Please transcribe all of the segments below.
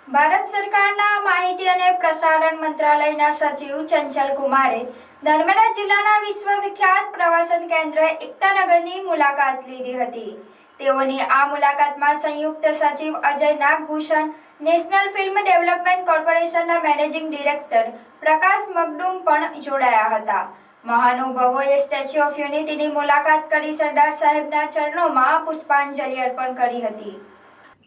ભારત સરકારના માહિતી અને પ્રસારણ મંત્રાલયના સચિવ ચંચલ કુમારે નર્મદા જિલ્લાના વિશ્વવિખ્યાત પ્રવાસન કેન્દ્ર એકતાનગરની મુલાકાત લીધી હતી। તેઓની આ મુલાકાતમાં સંયુક્ત સચિવ અજય નાગભૂષણ, નેશનલ ફિલ્મ ડેવલપમેન્ટ કોર્પોરેશનના મેનેજિંગ ડિરેક્ટર પ્રકાશ મગડુમ પણ જોડાયા હતા। મહાનુભાવોએ સ્ટેચ્યુ ઓફ યુનિટીની મુલાકાત કરી સરદાર સાહેબના ચરણોમાં પુષ્પાંજલિ અર્પણ કરી હતી।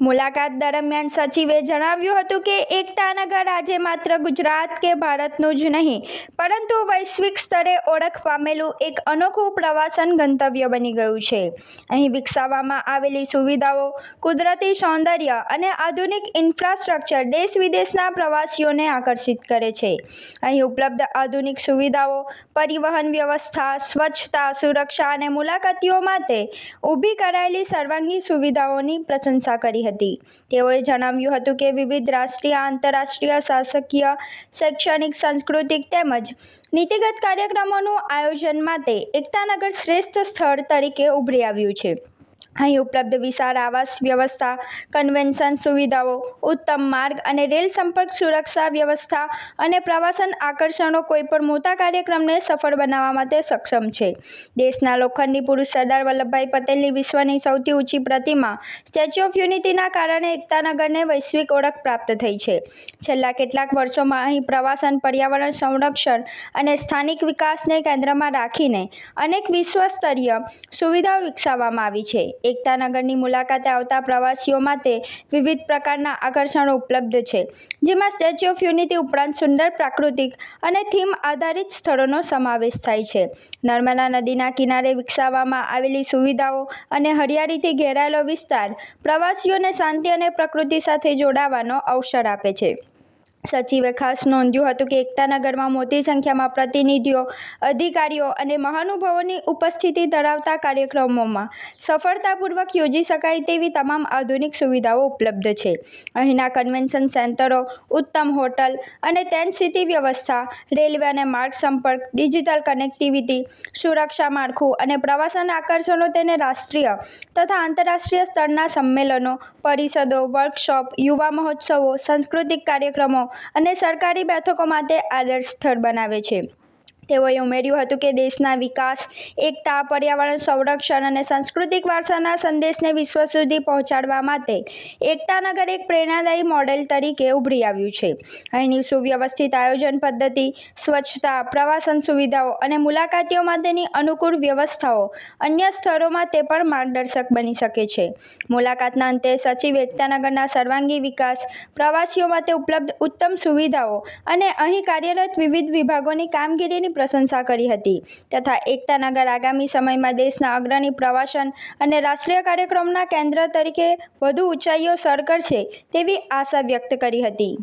મુલાકાત દરમિયાન સચિવે જણાવ્યું હતું કે એકતાનગર આજે માત્ર ગુજરાત કે ભારતનું જ નહીં પરંતુ વૈશ્વિક સ્તરે ઓળખ પામેલું એક અનોખું પ્રવાસન ગંતવ્ય બની ગયું છે। અહીં વિકસાવવામાં આવેલી સુવિધાઓ, કુદરતી સૌંદર્ય અને આધુનિક ઇન્ફ્રાસ્ટ્રક્ચર દેશ વિદેશના પ્રવાસીઓને આકર્ષિત કરે છે। અહીં ઉપલબ્ધ આધુનિક સુવિધાઓ, પરિવહન વ્યવસ્થા, સ્વચ્છતા, સુરક્ષા અને મુલાકાતીઓ માટે ઊભી કરાયેલી સર્વાંગી સુવિધાઓની પ્રશંસા કરી હતી। તેઓએ જણાવ્યું હતું કે વિવિધ રાષ્ટ્રીય, આંતરરાષ્ટ્રીય, શાસકીય, શૈક્ષણિક, સાંસ્કૃતિક તેમજ નીતિગત કાર્યક્રમોનું આયોજન માટે એકતાનગર શ્રેષ્ઠ સ્થળ તરીકે ઉભરી આવ્યું છે। અહીં ઉપલબ્ધ વિશાળ આવાસ વ્યવસ્થા, કન્વેન્શન સુવિધાઓ, ઉત્તમ માર્ગ અને રેલ સંપર્ક, સુરક્ષા વ્યવસ્થા અને પ્રવાસન આકર્ષણો કોઈપણ મોટા કાર્યક્રમને સફળ બનાવવા માટે સક્ષમ છે। દેશના લોખંડી પુરુષ સરદાર વલ્લભભાઈ પટેલની વિશ્વની સૌથી ઊંચી પ્રતિમા સ્ટેચ્યુ ઓફ યુનિટીના કારણે એકતાનગરને વૈશ્વિક ઓળખ પ્રાપ્ત થઈ છે। છેલ્લા કેટલાક વર્ષોમાં અહીં પ્રવાસન, પર્યાવરણ સંરક્ષણ અને સ્થાનિક વિકાસને કેન્દ્રમાં રાખીને અનેક વિશ્વસ્તરીય સુવિધાઓ વિકસાવવામાં આવી છે। એકતાનગરની મુલાકાતે આવતા પ્રવાસીઓ માટે વિવિધ પ્રકારના આકર્ષણો ઉપલબ્ધ છે, જેમાં સ્ટેચ્યુ ઓફ યુનિટી ઉપરાંત સુંદર પ્રાકૃતિક અને થીમ આધારિત સ્થળોનો સમાવેશ થાય છે। નર્મદા નદીના કિનારે વિકસાવવામાં આવેલી સુવિધાઓ અને હરિયાળીથી ઘેરાયેલો વિસ્તાર પ્રવાસીઓને શાંતિ અને પ્રકૃતિ સાથે જોડાવાનો અવસર આપે છે। સચિવે ખાસ નોંધ્યું હતું કે એકતાનગરમાં મોટી સંખ્યામાં પ્રતિનિધિઓ, અધિકારીઓ અને મહાનુભાવોની ઉપસ્થિતિ ધરાવતા કાર્યક્રમોમાં સફળતાપૂર્વક યોજી શકાય તેવી તમામ આધુનિક સુવિધાઓ ઉપલબ્ધ છે। અહીંના કન્વેન્શન સેન્ટરો, ઉત્તમ હોટલ અને ટેન્ટ સિટી વ્યવસ્થા, રેલવે અને માર્ગ સંપર્ક, ડિજિટલ કનેક્ટિવિટી, સુરક્ષા માળખું અને પ્રવાસન આકર્ષણો તેને રાષ્ટ્રીય તથા આંતરરાષ્ટ્રીય સ્તરના સંમેલનો, પરિષદો, વર્કશોપ, યુવા મહોત્સવો, સાંસ્કૃતિક કાર્યક્રમો અને સરકારી બેઠકો માટે આદર્શ સ્થળ બનાવે છે। તેઓએ ઉમેર્યું હતું કે દેશના વિકાસ, એકતા, પર્યાવરણ સંરક્ષણ અને સાંસ્કૃતિક વારસાના સંદેશને વિશ્વ સુધી પહોંચાડવા માટે એકતાનગર એક પ્રેરણાદાયી મોડેલ તરીકે ઉભરી આવ્યું છે। અહીંની સુવ્યવસ્થિત આયોજન પદ્ધતિ, સ્વચ્છતા, પ્રવાસન સુવિધાઓ અને મુલાકાતીઓ માટેની અનુકૂળ વ્યવસ્થાઓ અન્ય સ્થળો માટે પણ માર્ગદર્શક બની શકે છે। મુલાકાતના અંતે સચિવે એકતાનગરના સર્વાંગી વિકાસ, પ્રવાસીઓ માટે ઉપલબ્ધ ઉત્તમ સુવિધાઓ અને અહીં કાર્યરત વિવિધ વિભાગોની કામગીરીની પ્રશંસા કરી હતી તથા એકતાનગર આગામી સમયમાં દેશના અગ્રણી પ્રવાસન અને રાષ્ટ્રીય કાર્યક્રમોના કેન્દ્ર તરીકે વધુ ઊંચાઈઓ સર કરશે તેવી આશા વ્યક્ત કરી હતી।